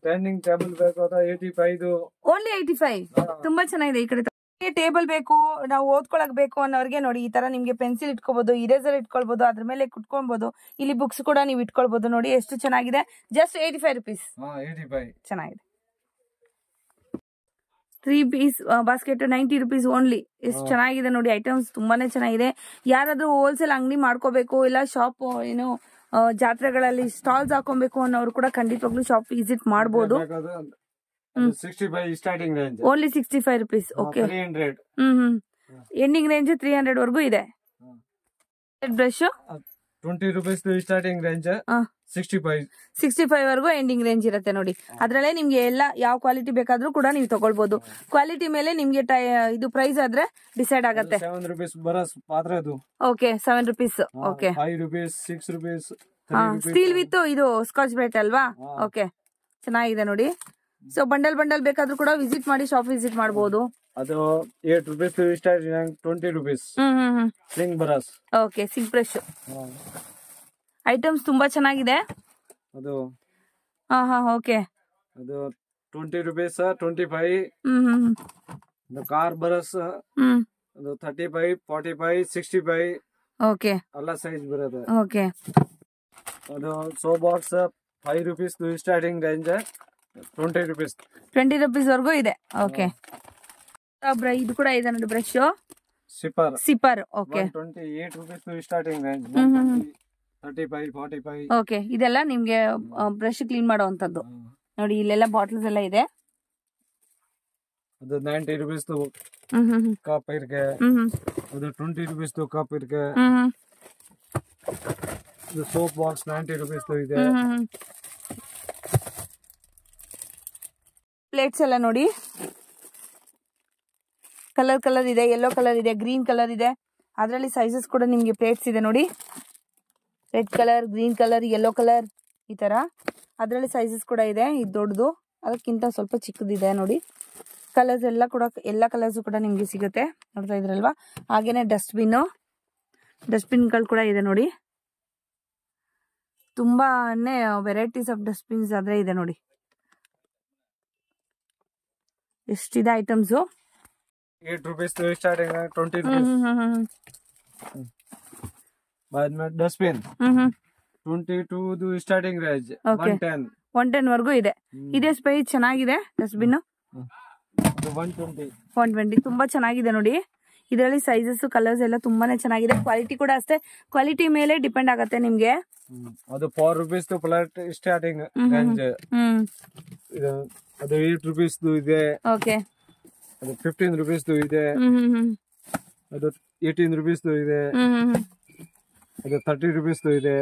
ಟರ್ನಿಂಗ್ ಟೇಬಲ್ ಬೇಕು 85. ಓನ್ಲಿ 85. ತುಂಬಾ ಚೆನ್ನಾಗಿದೆ. ಈ ಕಡೆ ಟೇಬಲ್ ಬೇಕು, ನಾವು ಓದ್ಕೊಳಕ್ ಬೇಕು ಅನ್ನೋರ್ಗೆ ನೋಡಿ ಈ ತರ ನಿಮ್ಗೆ ಪೆನ್ಸಿಲ್ ಇಟ್ಕೋಬಹುದು, ಇರೇಸರ್ ಇಟ್ಕೊಳ್ಬಹುದು, ಅದ್ರ ಮೇಲೆ ಕುಟ್ಕೊಬಹುದು. ಇಲ್ಲಿ ಬುಕ್ಸ್ ಕೂಡ ನೀವು ಇಟ್ಕೊಳ್ಬಹುದು. ನೋಡಿ ಎಷ್ಟು ಚೆನ್ನಾಗಿದೆ. Just 85 rupees. 85 ಚೆನ್ನಾಗಿದೆ. 3 ಪೀಸ್ ಬಾಸ್ಕೆಟ್ 90 ರುಪೀಸ್ ಓನ್ಲಿ. ಎಷ್ಟು ಚೆನ್ನಾಗಿದೆ ನೋಡಿ. ಐಟಮ್ಸ್ ತುಂಬಾನೇ ಚೆನ್ನಾಗಿದೆ. ಯಾರಾದ್ರೂ ಹೋಲ್ಸೇಲ್ ಅಂಗಡಿ ಮಾಡ್ಕೋಬೇಕು, ಇಲ್ಲ ಶಾಪ್ ಏನು ಜಾತ್ರೆಗಳಲ್ಲಿ ಸ್ಟಾಲ್ಸ್ ಹಾಕೊಬೇಕು ಅನ್ನೋರು ಕೂಡ ಖಂಡಿತವಾಗ್ಲೂ ಶಾಪ್ ವಿಸಿಟ್ ಮಾಡಬಹುದು. 65 starting range. Only 65 rupees. Okay. 300. Ending range 300 ವರ್ಗೂ ಇದೆ. Brush 20 rupees starting range. 65 ವರ್ಗೂ ಎಂಡಿಂಗ್ ರೇಂಜ್ ಇರುತ್ತೆ ನೋಡಿ. ಅದ್ರಲ್ಲೇ ನಿಮ್ಗೆ ಎಲ್ಲ ಯಾವ ಕ್ವಾಲಿಟಿ ಬೇಕಾದ್ರೂ ಕೂಡ ನೀವು ತಗೊಳ್ಬಹುದು. ಕ್ವಾಲಿಟಿ ಮೇಲೆ ನಿಮ್ಗೆ ಇದು ಪ್ರೈಸ್ ಆದ್ರೆ ಡಿಸೈಡ್ ಆಗುತ್ತೆ. 7 rupees ಬರಸ್ ಪಾತ್ರೆ ಅದು. Okay 7 rupees. Okay 5 rupees 6 rupees. Steel with ಇದು ಸ್ಕಾಚ್ ಬ್ರೈಟ್ ಅಲ್ವಾ? ಓಕೆ ಚೆನ್ನಾಗಿದೆ ನೋಡಿ. ಸೊ ಬಂಡಲ್ ಬೇಕಾದ್ರೂ ಕೂಡ ವಿಸಿಟ್ ಮಾಡಿ, ಶಾಪ್ ವಿಸಿಟ್ ಮಾಡಬಹುದು. ಅದು 8 rupees starting. 20 rupees sink brush. Okay sink brush. Items ತುಂಬಾ ಚೆನ್ನಾಗಿದೆ. ಅದು ಓಕೆ. ಅದು 20 rupees 25. ಅದು ಕಾರ್ ಬ್ರಷ್ ಅದು 35 45 65. ಓಕೆ ಎಲ್ಲ ಸೈಜ್ ಬರುತ್ತೆ. ಓಕೆ. ಅದು so box 5 rupees starting range. 20 rupees 20 rupees ವರ್ಗೂ ಇದೆ. ಓಕೆ. ಇದು ಕೂಡ ಇದೆ ನೋಡಿ brush. Sipper. Okay 28 rupees starting range. 35 45. Okay ಇದೆಲ್ಲ ನಿಮ್ಗೆ ಬ್ರಷ್ ಕ್ಲೀನ್ ಮಾಡುವಂತದ್ದು ನೋಡಿ. ಇಲ್ಲೆಲ್ಲ ಬಾಟಲ್ಸ್ ಎಲ್ಲ ಇದೆ. ಅದು 90 rupees ಕಪ್ ಇರ್ಕೆ. ಅದು 20 rupees ಕಪ್ ಇರ್ಕೆ. ಇದು ಸೋಪ್ ಬಾಕ್ಸ್ 90 rupees ಇದೆ. ಪ್ಲೇಟ್ಸ್ ಎಲ್ಲ ನೋಡಿ ಕಲರ್ ಇದೆ, ಯೆಲ್ಲೋ ಕಲರ್ ಇದೆ, ಗ್ರೀನ್ ಕಲರ್ ಇದೆ. ಅದರಲ್ಲಿ ಸೈಜಸ್ ಕೂಡ ನಿಮ್ಗೆ ಪ್ಲೇಟ್ಸ್ ಇದೆ ನೋಡಿ. Red colour, green colour, yellow colour ಈ ತರ ಅದರಲ್ಲಿ ಸೈಜಸ್ ಕೂಡ ಇದೆ. ಇದು ದೊಡ್ಡದು, ಅದಕ್ಕಿಂತ ಸ್ವಲ್ಪ ಚಿಕ್ಕದಿದೆ ನೋಡಿ. ಕಲರ್ಸ್ ಎಲ್ಲ ಕೂಡ ಎಲ್ಲ ಕಲರ್ಸ್ ಕೂಡ ನಿಮ್ಗೆ ಸಿಗುತ್ತೆ ನೋಡ್ತಾ ಇದ್ರಲ್ವಾ. ಹಾಗೇನೆ ಡಸ್ಟ್ಬಿನ್ಗಳು ಕೂಡ ಇದೆ ನೋಡಿ. ತುಂಬಾನೇ ವೆರೈಟೀಸ್ ಆಫ್ ಡಸ್ಟ್ಬಿನ್ಸ್ ಆದ್ರೆ ಇದೆ ನೋಡಿ. ಎಷ್ಟಿದೆ ಐಟಮ್ಸ್. 8 rupees starting. 20 rupees. बाद में डस्टबिन 22 ಸ್ಟಾರ್ಟಿಂಗ್ ರೇಂಜ್. 110 ವರ್ಗೂ ಇದೆ. ಇದೇ ಸ್ಪೇಸ್ ಚೆನ್ನಾಗಿದೆ ಡಸ್ಟ್ಬಿನ್. 120 ತುಂಬಾ ಚೆನ್ನಾಗಿದೆ ನೋಡಿ. ಇದರಲ್ಲಿ ಸೈಜಸ್ ಕಲರ್ಸ್ ಎಲ್ಲ ತುಂಬಾನೇ ಚೆನ್ನಾಗಿದೆ. ಕ್ವಾಲಿಟಿ ಕೂಡ ಅಷ್ಟೇ, ಕ್ವಾಲಿಟಿ ಮೇಲೆ ಡಿಪೆಂಡ್ ಆಗುತ್ತೆ ನಿಮ್ಗೆ. ಅದು 4 rupees ಪ್ಲೇಟ್ ಸ್ಟಾರ್ಟಿಂಗ್ ರೇಂಜ್. ಅದು 8 rupees ಇದೆ. ಓಕೆ. ಅದು 15 rupees ಇದೆ. ಅದು 18 rupees ಇದೆ. ಅದು 30 rupees ಇದೆ.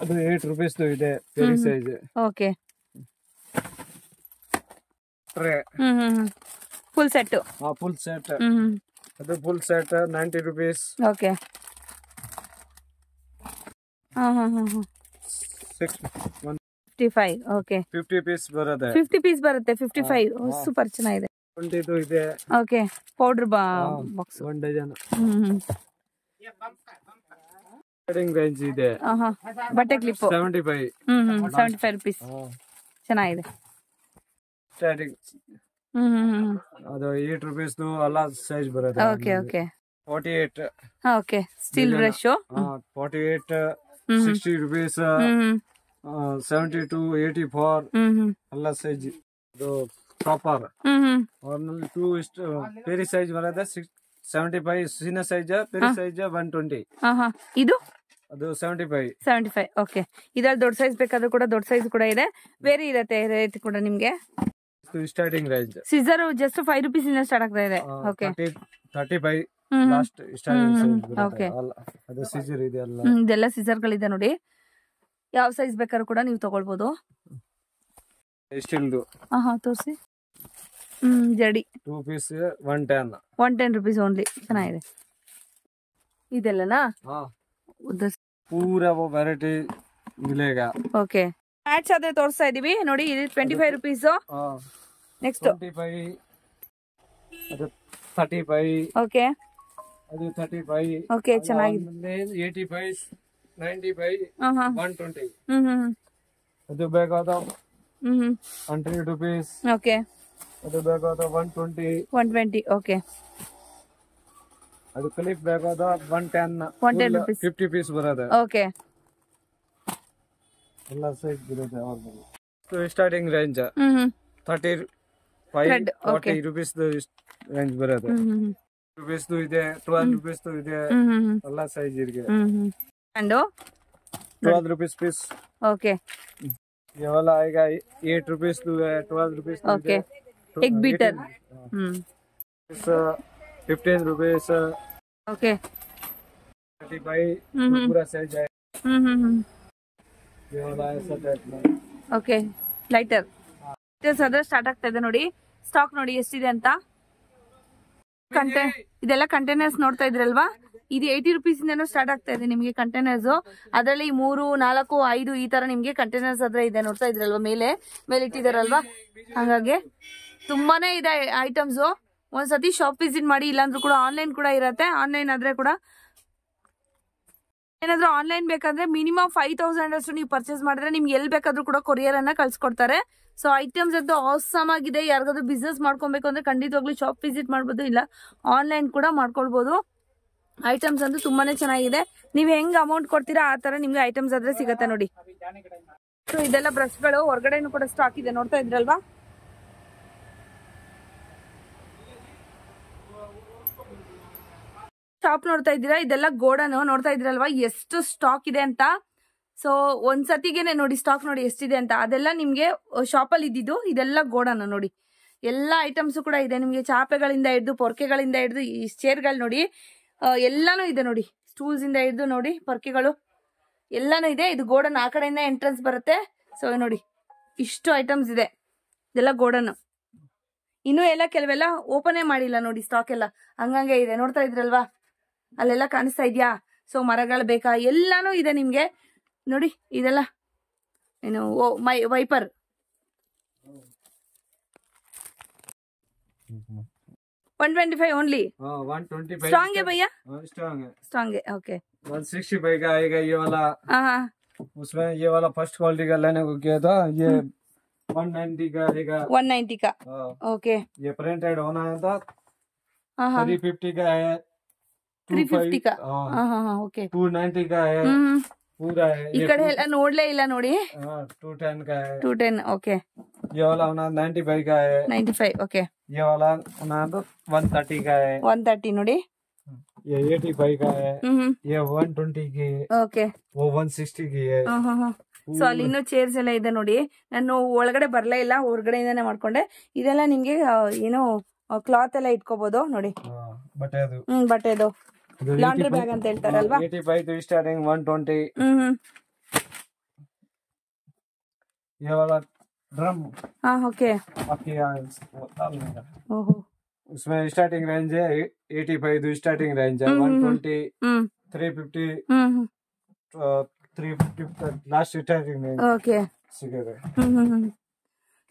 ಅದು 8 rupees ಇದೆ. ಪೆರಿ size. Okay. Tray full set. Full set. ಅದು full set 90 rupees. Okay. 55. Okay 50 piece ಬರುತ್ತೆ. 50 ಪೀಸ್ ಬರುತ್ತೆ. 55 ಸೂಪರ್ ಚೆನ್ನಾಗಿದೆ. 22 ಇದೆ. Okay powder box 1 dozen. Starting range ಇದೆ. ಬಟ್ಟೆ ಕ್ಲಿಪ್ 75. 75 ರುಪೀಸ್ ಚೆನ್ನಾಗಿದೆ. ಸ್ಟಾರ್ಟಿಂಗ್ ಅದು 8 rupees ಎಲ್ಲ ಸೈಜ್ ಬರುತ್ತೆ. Okay okay. 48. Okay steel brush 48 60 rupees. 72 84 ಎಲ್ಲ ಸೈಜ್. ಇದು ಟಾಪರ್ ಅವ್ರಲ್ಲಿ 2 ಪೇರಿ ಸೈಜ್ ಬರುತ್ತೆ. 75 ಸೀನ ಸೈಜ್, ಪೇರಿ ಸೈಜ್ 120. ಇದು ಅದು 75. 75. ಓಕೆ. ಇದ್ರಲ್ಲಿ ದೊಡ್ಡ ಸೈಜ್ ಬೇಕಾದ್ರೂ ಕೂಡ ದೊಡ್ಡ ಸೈಜ್ ಕೂಡ ಇದೆ. ಬೇರೆ ಇರುತ್ತೆ ರೇಟ್ ಕೂಡ ನಿಮ್ಗೆ. Starting range scissor just 5 rupees ಇಂದ ಸ್ಟಾರ್ಟ್ ಆಗ್ತಾ ಇದೆ. Okay 35 last starting size. Okay. ಅದು ಸಿಸರ್ ಇದೆ ಅಲ್ಲ. ಇದೆಲ್ಲ ಸಿಸರ್ ಗಳಿದೆ ನೋಡಿ. ಯಾವ ಸೈಜ್ ಬೇಕಾದ್ರೂ ಕೂಡ ನೀವು ತಗೊಳ್ಬಹುದು. ಸ್ಟೀಲ್ದು ತೋರಿಸಿ. ಜಡಿ 2 ಪೀಸ್ 110. 110 rupees only. ಚೆನ್ನಾಗಿದೆ. ಇದೆಲ್ಲನಾ ಪೂರಾ ವೆರೈಟಿ ಮಿಲೇಗಾ. ಓಕೆ ಮ್ಯಾಚ್ ಆದ್ರೆ ತೋರಿಸ್ತಾ ಇದೀವಿ ನೋಡಿ. ಇದು 25 rupees. ನೆಕ್ಸ್ಟ್ 25. ಅದು 35. ಓಕೆ. ಅದು 35. ಓಕೆ ಚೆನ್ನಾಗಿದೆ. 85 95 120. ಅದು ಬೇಕಾದ ಹ್ಮ್ 100 rupees. ಓಕೆ ಅದು ಬೇಕಾದ 120. 120 ಓಕೆ. ಅದು ಕ್ಲಿಪ್ ಬೇಕಾದ 110. 110 rupees 50 ಪೀಸ್ ಬರುತ್ತೆ. ಓಕೆ. ಎಲ್ಲ ಸೈಜ್ ಬರುತ್ತೆ ಅವ್ರದ್ದು. ಸ್ಟಾರ್ಟಿಂಗ್ ರೇಂಜ್ 35 40 rupees ರೇಂಜ್ ಬರುತ್ತೆ. rupees ಇದೆ, 12 rupees ಇದೆ, ಎಲ್ಲ ಸೈಜ್ ಇರಿಗೆ. And 12 rupees piece. ಓಕೆ. ये वाला आएगा 8 rupees है, 12 rupees ओके. एक बीटर 15 rupees. ओके. 35 पूरा साइज है. ये वाला ऐसा टाइप में. ಓಕೆ. ಲೈಟರ್ ಅದ್ರ ಸ್ಟಾರ್ಟ್ ಆಗ್ತಾ ಇದೆ ನೋಡಿ. ಸ್ಟಾಕ್ ನೋಡಿ ಎಷ್ಟಿದೆ ಅಂತ. ಇದೆಲ್ಲ ಕಂಟೈನರ್ಸ್ ನೋಡ್ತಾ ಇದ್ರಲ್ವಾ, ಇದು 80 rupees ಇಂದನೂ ಸ್ಟಾರ್ಟ್ ಆಗ್ತಾ ಇದೆ ನಿಮ್ಗೆ ಕಂಟೈನರ್ಸ್. ಅದರಲ್ಲಿ 3, 4, 5 ಈ ತರ ನಿಮ್ಗೆ ಕಂಟೈನರ್ಸ್ ಆದ್ರೆ ಇದೆ ನೋಡ್ತಾ ಇದ್ರಲ್ವಾ, ಮೇಲೆ ಇಟ್ಟಿದಾರಲ್ವಾ. ಹಾಗಾಗಿ ತುಂಬಾನೇ ಇದೆ ಐಟಮ್ಸ್. ಒಂದ್ಸತಿ ಶಾಪ್ ವಿಸಿಟ್ ಮಾಡಿ, ಇಲ್ಲಾಂದ್ರೂ ಕೂಡ ಆನ್ಲೈನ್ ಕೂಡ ಇರತ್ತೆ. ಆನ್ಲೈನ್ ಆದ್ರೆ ಕೂಡ ಏನಾದ್ರೂ ಆನ್ಲೈನ್ ಬೇಕಂದ್ರೆ ಮಿನಿಮಮ್ 5000 ಅಷ್ಟು ನೀವು ಪರ್ಚೇಸ್ ಮಾಡಿದ್ರೆ ನಿಮ್ಗೆ ಎಲ್ಲಿ ಬೇಕಾದ್ರೂ ಕೂಡ ಕೊರಿಯರ್ ಅನ್ನ ಕಳ್ಸಿಕೊಡ್ತಾರೆ. ಸೊ ಐಟಮ್ಸ್ ಅಂತೂ ಆಸಮ್ ಆಗಿದೆ. ಯಾರಿಗಾದ್ರೂ ಬಿಸ್ನೆಸ್ ಮಾಡ್ಕೊಬೇಕು ಅಂದ್ರೆ ಖಂಡಿತವಾಗ್ಲೂ ಶಾಪ್ ವಿಸಿಟ್ ಮಾಡ್ಬೋದು, ಇಲ್ಲ ಆನ್ಲೈನ್ ಕೂಡ ಮಾಡ್ಕೊಳ್ಬಹುದು. ಐಟಮ್ಸ್ ಅಂತೂ ತುಂಬಾನೇ ಚೆನ್ನಾಗಿದೆ. ನೀವ್ ಹೆಂಗ್ ಅಮೌಂಟ್ ಕೊಡ್ತೀರಾ ಆ ತರ ನಿಮ್ಗೆ ಐಟಮ್ಸ್ ಆದ್ರೆ ಸಿಗತ್ತೆ ನೋಡಿ. ಸೊ ಇದೆಲ್ಲ ಬ್ರಷ್ಗಳು ಹೊರಗಡೆನೂ ಕೂಡ ಸ್ಟಾಕ್ ಇದೆ ನೋಡ್ತಾ ಇದ್ರಲ್ವಾ. ಶಾಪ್ ನೋಡ್ತಾ ಇದ್ದೀರಾ, ಇದೆಲ್ಲ ಗೋಡನ್ ನೋಡ್ತಾ ಇದ್ರಲ್ವಾ ಎಷ್ಟು ಸ್ಟಾಕ್ ಇದೆ ಅಂತ. ಸೊ ಒಂದ್ಸತಿಗೆನೆ ನೋಡಿ ಸ್ಟಾಕ್ ನೋಡಿ ಎಷ್ಟಿದೆ ಅಂತ. ಅದೆಲ್ಲ ನಿಮ್ಗೆ ಶಾಪ್ ಅಲ್ಲಿ ಇದ್ದಿದ್ದು, ಇದೆಲ್ಲ ಗೋಡನ್ ನೋಡಿ. ಎಲ್ಲಾ ಐಟಮ್ಸ್ ಕೂಡ ಇದೆ ನಿಮ್ಗೆ, ಚಾಪೆಗಳಿಂದ ಹಿಡಿದು ಪೊರ್ಕೆಗಳಿಂದ ಹಿಡಿದು ಈ ಚೇರ್ಗಳು ನೋಡಿ ಎಲ್ಲಾನು ಇದೆ ನೋಡಿ. ಸ್ಟೂಲ್ಸ್ ಇಂದ ಹಿಡಿದು ನೋಡಿ ಪೊರ್ಕೆಗಳು ಎಲ್ಲಾನು ಇದೆ. ಇದು ಗೋಡನ್, ಆ ಕಡೆಯಿಂದ ಎಂಟ್ರೆನ್ಸ್ ಬರುತ್ತೆ. ಸೊ ನೋಡಿ ಇಷ್ಟು ಐಟಮ್ಸ್ ಇದೆ, ಇದೆಲ್ಲ ಗೋಡನ್. ಇನ್ನು ಎಲ್ಲ ಕೆಲವೆಲ್ಲ ಓಪನೇ ಮಾಡಿಲ್ಲ ನೋಡಿ, ಸ್ಟಾಕ್ ಎಲ್ಲ ಹಂಗಂಗೆ ಇದೆ ನೋಡ್ತಾ ಇದ್ರಲ್ವಾ. ಅಲ್ಲೆಲ್ಲ ಕಾಣಿಸ್ತಾ ಇದ್ಯಾ. ಸೊ ಮರಗಳು ಬೇಕಾ ಎಲ್ಲಾನು ಇದೆ ನಿಮ್ಗೆ ನೋಡಿ. ಇದೆಲ್ಲ ಏನು ವೈಪರ್ 125 ओनली. 125 स्ट्रॉन्ग है भैया. स्ट्रॉन्ग है ओके. 165 का आएगा ये वाला. हाँ उसमें ये वाला फर्स्ट क्वालिटी का लेने को किया था. ये 190 का आएगा. 190 का ओके. ये प्रिंटेड होना है था. 350 का है. 350 का ओके. 290 का है पूरा है. ಈ ಕಡೆ ಎಲ್ಲ ನೋಡ್ಲೇ ಇಲ್ಲ ನೋಡಿ. 210 का है. 210 ओके. ये वाला होना 95 का है. 95 ओके. ये वाला होना तो 130 का है. 130 ನೋಡಿ. ये 85 का है. ये 120 की है. ಓಕೆ. वो 160 की है. ಸೊ ಅಲ್ಲಿ ಇನ್ನೂ ಚೇರ್ಸ್ ಎಲ್ಲ ಇದೆ ನೋಡಿ. ನಾನು ಒಳಗಡೆ ಬರ್ಲೇ ಇಲ್ಲ, ಹೊರಗಡೆಯಿಂದಾನೆ ಮಾಡ್ಕೊಂಡೆ. ಇದೆಲ್ಲ ನಿಮ್ಗೆ ಏನೋ ಕ್ಲಾತ್ ಎಲ್ಲ ಇಟ್ಕೋಬಹುದು ನೋಡಿ. ಬಟ್ಟೆದು ಲಾಂಡ್ರಿ ಬ್ಯಾಗ್ ಅಂತ ಹೇಳ್ತಾರಲ್ವಾ. 85 स्टार्टिंग 120. ये वाला ड्रम. हाँ ओके. ओहो. उसमें स्टार्टिंग रेंज है 85 स्टार्टिंग रेंज है. 120 350 350 लास्ट स्टार्टिंग रेंज. ओके ಸಿಗುತ್ತೆ.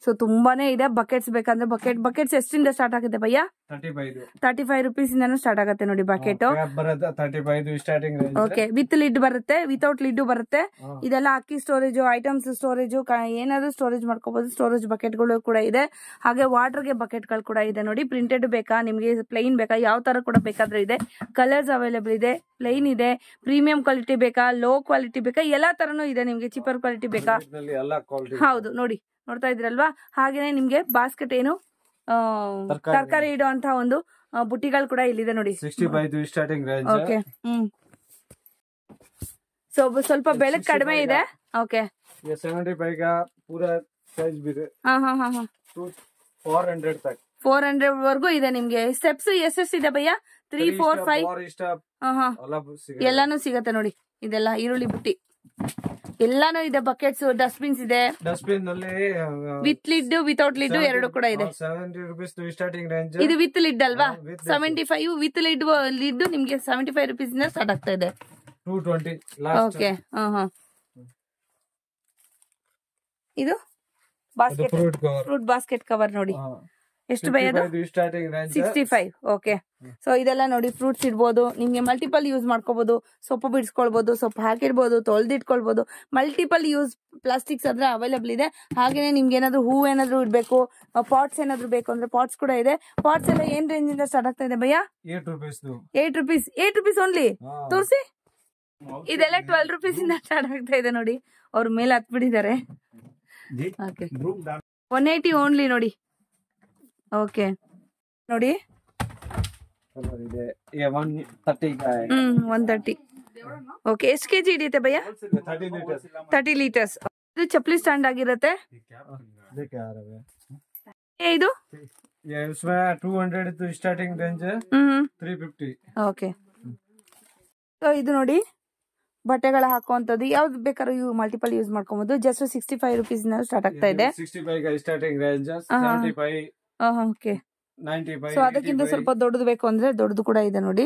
ಸೊ ತುಂಬಾನೇ ಇದೆ. ಬಕೆಟ್ಸ್ ಬೇಕಂದ್ರೆ ಬಕೆಟ್ಸ್ ಎಷ್ಟಿಂದ ಸ್ಟಾರ್ಟ್ ಆಗುತ್ತೆ ಭಯ್ಯ? 35 ರೂಪೀಸ್ ಇಂದಾನು ಸ್ಟಾರ್ಟ್ ಆಗುತ್ತೆ ನೋಡಿ bucket. 35 starting range. Okay. With lid ಬರುತ್ತೆ, ವಿತೌಟ್ ಲಿಡ್ ಬರುತ್ತೆ. ಇದೆಲ್ಲ ಅಕ್ಕಿ ಸ್ಟೋರೇಜ್, ಐಟಮ್ಸ್ ಸ್ಟೋರೇಜ್, ಏನಾದ್ರು ಸ್ಟೋರೇಜ್ ಮಾಡ್ಕೋಬಹುದು. ಸ್ಟೋರೇಜ್ ಬಕೆಟ್ಗಳು ಕೂಡ ಇದೆ. ಹಾಗೆ ವಾಟರ್ಗೆ ಬಕೆಟ್ಗಳು ಕೂಡ ಇದೆ ನೋಡಿ. ಪ್ರಿಂಟೆಡ್ ಬೇಕಾ ನಿಮ್ಗೆ, ಪ್ಲೈನ್ ಬೇಕಾ, ಯಾವ ತರ ಕೂಡ ಬೇಕಾದ್ರೆ ಇದೆ. ಕಲರ್ಸ್ ಅವೈಲೇಬಲ್ ಇದೆ, ಪ್ಲೈನ್ ಇದೆ, ಪ್ರೀಮಿಯಂ ಕ್ವಾಲಿಟಿ ಬೇಕಾ, ಲೋ ಕ್ವಾಲಿಟಿ ಬೇಕಾ, ಎಲ್ಲಾ ತರನು ಇದೆ ನಿಮ್ಗೆ. ಚೀಪರ್ ಕ್ವಾಲಿಟಿ ಬೇಕಾ, ಹೌದು ನೋಡಿ ನೋಡ್ತಾ ಇದ್ರಲ್ವಾ. ಹಾಗೇನೆ ನಿಮ್ಗೆ ಬಾಸ್ಕೆಟ್ ಏನು ತರಕಾರಿ ಇಡೋ ಅಂತ ಒಂದು ಬುಟ್ಟಿಗಳು ಕೂಡ ಇಲ್ಲಿದೆ ನೋಡಿ. 65 ಸ್ಟಾರ್ಟಿಂಗ್ ರೇಂಜ್. ಓಕೆ. ಸೊ ಸ್ವಲ್ಪ ಬೆಳಕು ಕಡಿಮೆ ಇದೆ. ಓಕೆ. 75 का पूरा साइज भी है. हाँ 400 तक. 400 ವರ್ಗೂ ಇದೆ ನಿಮ್ಗೆ. ಸ್ಟೆಪ್ಸ್ ಎಷ್ಟೆಷ್ಟಿದೆ ಭಯ್ಯ? 3 4 5 ಎಲ್ಲಾನು ಸಿಗತ್ತೆ ನೋಡಿ. ಇದೆಲ್ಲ ಈರುಳ್ಳಿ ಬುಟ್ಟಿ ಎಲ್ಲಾನು ಇದೆ. ಬಕೆಟ್ಸ್, ಡಸ್ಟ್ಬಿನ್ಸ್ ಇದೆ. ಡಸ್ಟ್ಬಿನ್ ನಲ್ಲಿ ವಿತ್ ಲಿಡ್, ವಿತೌಟ್ ಲಿಡ್ ಎರಡು ಕೂಡ ಇದೆ. 70 ರೂಪೀಸ್ ಸ್ಟಾರ್ಟಿಂಗ್ ರೇಂಜ್. ಇದು ವಿತ್ ಲಿಡ್ ಅಲ್ವಾ? 75 ವಿತ್ ಲಿಡ್ ನಿಮ್ಗೆ 75 ರೂಪೀಸ್ ಇಂದ ಸ್ಟಾರ್ಟ್ ಆಗ್ತಾ ಇದೆ. 220 ಲಾಸ್ಟ್. ಓಕೆ. ಇದು ಬಾಸ್ಕೆಟ್, ಫ್ರೂಟ್ ಬಾಸ್ಕೆಟ್ ಕವರ್ ನೋಡಿ. ಎಷ್ಟು ಭಯದು? Starting range 65. ಓಕೆ. ಸೊ ಇದೆಲ್ಲ ನೋಡಿ ಫ್ರೂಟ್ಸ್ ಇಡ್ಬೋದು, ನಿಮ್ಗೆ ಮಲ್ಟಿಪಲ್ ಯೂಸ್ ಮಾಡ್ಕೋಬಹುದು. ಸೊಪ್ಪು ಬಿಡಿಸ್ಕೊಳ್ಬಹುದು, ಸೊಪ್ಪು ಹಾಕಿಡ್ಬೋದು, ತೊಳೆದಿಟ್ಕೊಳ್ಬಹುದು. ಮಲ್ಟಿಪಲ್ ಯೂಸ್ ಪ್ಲಾಸ್ಟಿಕ್ಸ್ ಆದ್ರೆ ಅವೈಲೇಬಲ್ ಇದೆ. ಹಾಗೇನೆ ನಿಮ್ಗೆ ಏನಾದ್ರು ಹೂ ಏನಾದ್ರು ಇಡ್ಬೇಕು, ಪಾಟ್ಸ್ ಏನಾದ್ರು ಬೇಕು ಅಂದ್ರೆ ಪಾಟ್ಸ್ ಕೂಡ ಇದೆ. ಪಾಟ್ಸ್ ಎಲ್ಲ ಏನ್ ರೇಂಜ್ ಇಂದ ಸ್ಟಾರ್ಟ್ ಆಗ್ತಾ ಇದೆ ಭಯ್ಯ? 8 rupees. 8 rupees only. ತೋರಿಸಿ. ಇದೆಲ್ಲ 12 rupees ಇಂದ ಸ್ಟಾರ್ಟ್ ಆಗ್ತಾ ಇದೆ ನೋಡಿ. ಅವ್ರ ಮೇಲೆ ಹತ್ಬಿಟ್ಟಿದ್ದಾರೆ. 180 ಓನ್ಲಿ ನೋಡಿ. ಓಕೆ ನೋಡಿ 130. ಓಕೆ. ಎಷ್ಟು ಕೆಜಿ ಹಿಡಿಯುತ್ತೆ ಭಯ್ಯ? 30 liters. ಇದು ಚಪ್ಪಲಿ ಸ್ಟ್ಯಾಂಡ್ ಆಗಿರುತ್ತೆ. ಇದು 200 ಸ್ಟಾರ್ಟಿಂಗ್ ರೇಂಜ್ 350. ಓಕೆ. ಸೊ ಇದು ನೋಡಿ ಬಟ್ಟೆಗಳ ಹಾಕುವಂತದ್ದು, ಯಾವ್ದು ಬೇಕಾದ್ರೂ ಮಲ್ಟಿಪಲ್ ಯೂಸ್ ಮಾಡ್ಕೊಬಹುದು. ಜಸ್ಟ್ 65 rupees ಸ್ಟಾರ್ಟ್ ಆಗ್ತಾ ಇದೆ. 65 ಸ್ಟಾರ್ಟಿಂಗ್ ರೇಂಜ್ 75. ಓಕೆ. 95. ಸೊ ಅದಕ್ಕಿಂತ ಸ್ವಲ್ಪ ದೊಡ್ಡದು ಬೇಕು ಅಂದ್ರೆ ದೊಡ್ಡದು ಕೂಡ ಇದೆ ನೋಡಿ.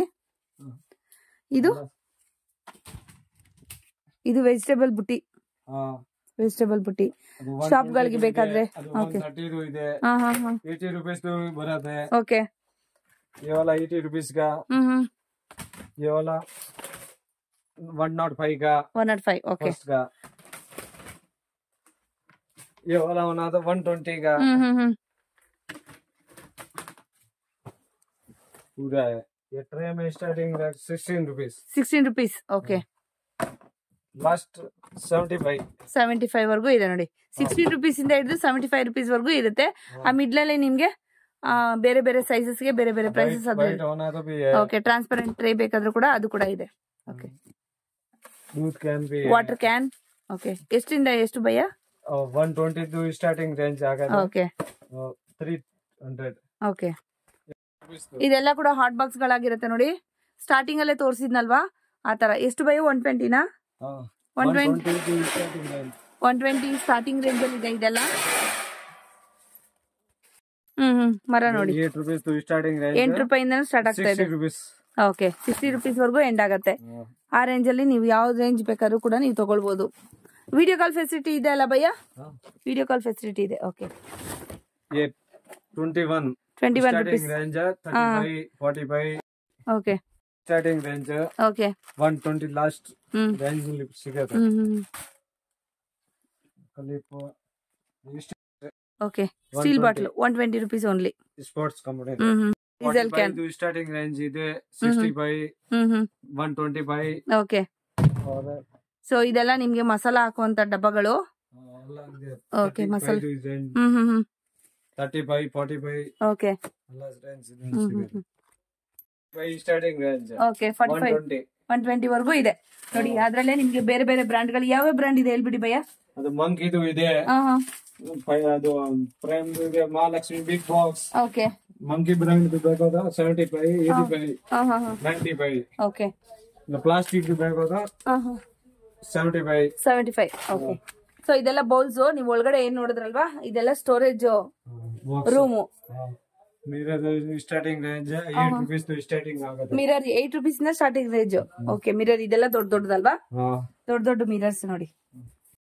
ಇದು ವೆಜಿಟೇಬಲ್ ಬುಟ್ಟಿ. ಶಾಪ್ ಗಳಿಗೆ ಬೇಕಾದ್ರೆ. ಓಕೆ. 80 rupees ಬರುತ್ತೆ. ಓಕೆ. ये वाला 80 rupees का. ये वाला 105 का. 105. ओके. का ये वाला होना तो 120 का. पूरा है. ये ट्रे में starting 16 rupees. 16 rupees. Okay. Last 75 ವರೆಗೂ ಇದೆ ನೋಡಿ. 16 rupees ಇಂದ ಹಿಡಿದು 75 rupees ವರೆಗೂ ಇರುತ್ತೆ. ಆ ಮಿಡ್ಲಲ್ಲಿ ನಿಮ್ಗೆ ಬೇರೆ ಬೇರೆ ಸೈಜಸ್ ಗೆ ಬೇರೆ ಬೇರೆ ಪ್ರೈಸಸ್ ಅದು. ಓಕೆ. ಟ್ರಾನ್ಸ್ಪರೆಂಟ್ ಟ್ರೇ ಬೇಕಾದ್ರೂ ಕೂಡ ಅದು ಕೂಡ ಇದೆ. ಓಕೆ. दूध कैन भी, ವಾಟರ್ ಕ್ಯಾನ್. ಓಕೆ. ಎಷ್ಟಿಂದ ಎಷ್ಟು ಭಯ್ಯ? 122 ಸ್ಟಾರ್ಟಿಂಗ್ ರೇಂಜ್ ಆಗುತ್ತೆ. ಓಕೆ. 300. ಓಕೆ. ಇದೆಲ್ಲ ಕೂಡ ಹಾಟ್ ಬಾಕ್ಸ್ ಗಳಾಗಿರುತ್ತೆ ನೋಡಿ. ಸ್ಟಾರ್ಟಿಂಗ್ ಅಲ್ಲೇ ತೋರಿಸಿದ್ನಲ್ವಾ ಆ ತರ. ಎಷ್ಟು ಭಯ್ಯ? 120 ನಾ? 120 ಸ್ಟಾರ್ಟಿಂಗ್ ರೇಂಜ್ ಅಲ್ಲಿ ಇದೆ ಇದೆಲ್ಲ. ಮರ ನೋಡಿ 8 rupees ಸ್ಟಾರ್ಟಿಂಗ್ ರೇಂಜ್. 8 ರೂಪಾಯಿಂದ ಸ್ಟಾರ್ಟ್ ಆಗ್ತಾ ಇದೆ. 60 rupees. ಓಕೆ. 60 rupees ವರೆಗೂ ಎಂಡ್ ಆಗುತ್ತೆ. ಆ ರೇಂಜ್ ಅಲ್ಲಿ ನೀವು ಯಾವ ರೇಂಜ್ ಬೇಕಾದ್ರೂ ಕೂಡ ನೀವು ತಗೊಳ್ಬಹುದು. ವಿಡಿಯೋ ಕಾಲ್ ಫೆಸಿಲಿಟಿ ಇದೆ ಅಲ್ಲ ಭಯ್ಯ? ವಿಡಿಯೋ ಕಾಲ್ ಫೆಸಿಲಿಟಿ ಇದೆ. Okay. 21 rupees range 35 45. Okay. Starting range. Okay. 120 last range ಅಲ್ಲಿ ಸಿಗುತ್ತೆ. Okay. Steel bottle 120 rupees only. Sports company. Diesel can starting range ಇದೆ 65 125. ಓಕೆ. ಸೊ ಇದೆಲ್ಲ ನಿಮ್ಗೆ ಮಸಾಲಾ ಹಾಕುವಂತ ಡಬ್ಬಗಳು. Okay. Masala 35 45. Okay. Starting range. Okay. 45 120 ವರೆಗೂ ಇದೆ ನೋಡಿ. ಅದ್ರಲ್ಲೇ ನಿಮ್ಗೆ ಬೇರೆ ಬೇರೆ ಬ್ರಾಂಡ್ ಗಳು. ಯಾವ ಬ್ರಾಂಡ್ ಇದೆ ಹೇಳ್ಬಿಡಿ ಭಯ್ಯ? ಅದು ಮಂಕ್ ಇದು ಇದೆ. ಅದು ಪ್ರೈಮ್ ಇದೆ. Mahalakshmi big box. Okay. Monkey brand ಬೇಕಾದ 75 85 95. ಓಕೆ. ಪ್ಲಾಸ್ಟಿಕ್ ಬೇಕಾದ 75. ಓಕೆ. ಸೊ ಇದೆಲ್ಲ ಬೌಲ್ಸ್. ನೀವು ಒಳಗಡೆ ಏನ್ ನೋಡಿದ್ರಲ್ವಾ ಇದೆಲ್ಲ storage room. Mirror starting range 8 rupees starting ಆಗುತ್ತೆ. ಮಿರರ್ 8 rupees ಇಂದ ಸ್ಟಾರ್ಟಿಂಗ್ ರೇಂಜ್. ಓಕೆ. ಮಿರರ್ ಇದೆಲ್ಲ ದೊಡ್ಡ ದೊಡ್ಡದಲ್ವಾ? ದೊಡ್ಡ ದೊಡ್ಡ ಮಿರರ್ಸ್ ನೋಡಿ.